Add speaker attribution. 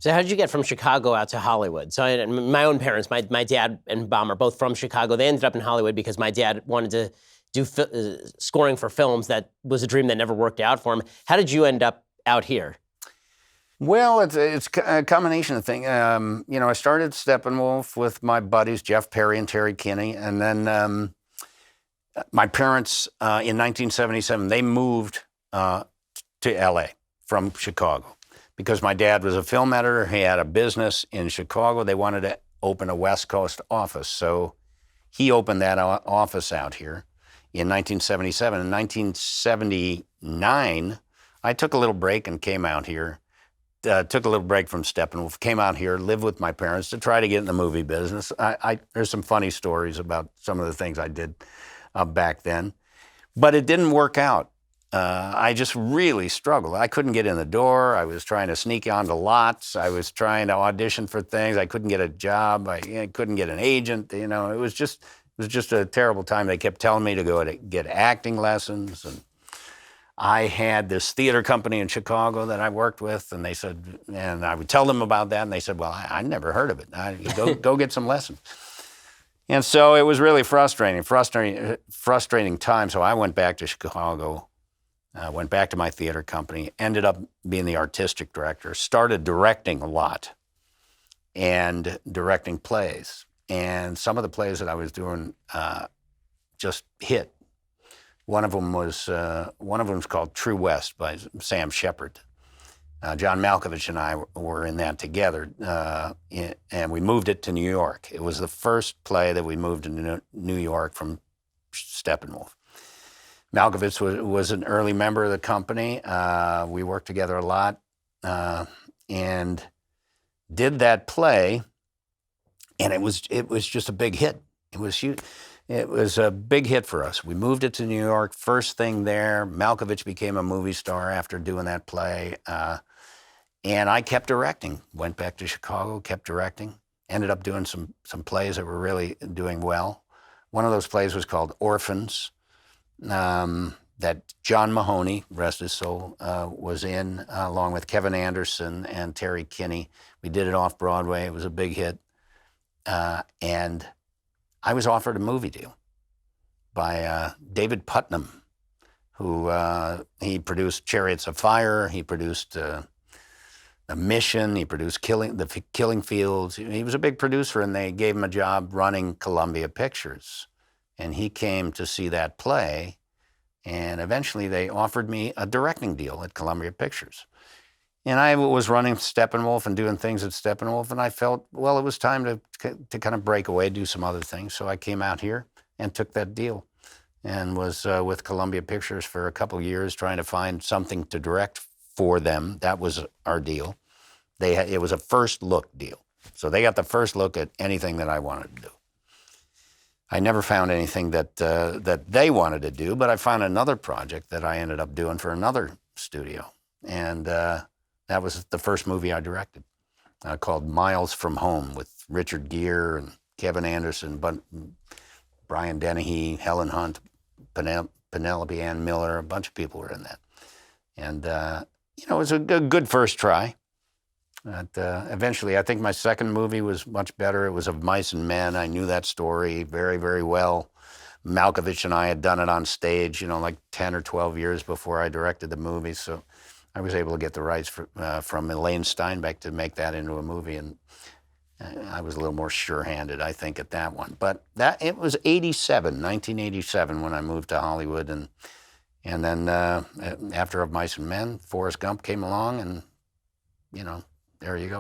Speaker 1: So how did you get from Chicago out to Hollywood? So my own parents, my dad and Mom are both from Chicago. They ended up in Hollywood because my dad wanted to do scoring for films. That was a dream that never worked out for him. How did you end up out here?
Speaker 2: Well, it's a combination of things. I started Steppenwolf with my buddies, Jeff Perry and Terry Kinney. And then my parents, in 1977, they moved to L.A. from Chicago because my dad was a film editor. He had a business in Chicago. They wanted to open a West Coast office. So he opened that office out here in 1977. In 1979, I took a little break and came out here. Took a little break from Steppenwolf, came out here, lived with my parents to try to get in the movie business. There's some funny stories about some of the things I did back then, but it didn't work out. I just really struggled. I couldn't get in the door. I was trying to sneak onto lots. I was trying to audition for things. I couldn't get a job. I couldn't get an agent. It was just a terrible time. They kept telling me to go to get acting lessons, and I had this theater company in Chicago that I worked with, and they said, and I would tell them about that, and they said, well, I never heard of it. Go get some lessons. And so it was really frustrating time. So I went back to Chicago, went back to my theater company, ended up being the artistic director, started directing a lot and directing plays. And some of the plays that I was doing just hit. One of them was called True West by Sam Shepard. John Malkovich and I were in that together, and we moved it to New York. It was the first play that we moved to New York from Steppenwolf. Malkovich was an early member of the company. We worked together a lot, and did that play, and it was just a big hit. It was huge. It was a big hit for us. We moved it to New York, first thing there. Malkovich became a movie star after doing that play. And I kept directing. Went back to Chicago, kept directing. Ended up doing some plays that were really doing well. One of those plays was called Orphans, that John Mahoney, rest his soul, was in, along with Kevin Anderson and Terry Kinney. We did it off Broadway. It was a big hit. And I was offered a movie deal by David Putnam, who he produced Chariots of Fire. He produced The Mission. He produced Killing Fields. He was a big producer, and they gave him a job running Columbia Pictures. And he came to see that play, and eventually they offered me a directing deal at Columbia Pictures. And I was running Steppenwolf and doing things at Steppenwolf, and I felt, well, it was time to kind of break away, do some other things. So I came out here and took that deal and was with Columbia Pictures for a couple of years trying to find something to direct for them. That was our deal. It was a first look deal. So they got the first look at anything that I wanted to do. I never found anything that they wanted to do, but I found another project that I ended up doing for another studio. And that was the first movie I directed, called Miles from Home, with Richard Gere and Kevin Anderson, Brian Dennehy, Helen Hunt, Penelope Ann Miller. A bunch of people were in that. And, it was a good first try. But eventually, I think my second movie was much better. It was Of Mice and Men. I knew that story very, very well. Malkovich and I had done it on stage, like 10 or 12 years before I directed the movie. So I was able to get the rights from Elaine Steinbeck to make that into a movie, and I was a little more sure-handed, I think, at that one. But it was 1987, when I moved to Hollywood, and then after Of Mice and Men, Forrest Gump came along, and there you go.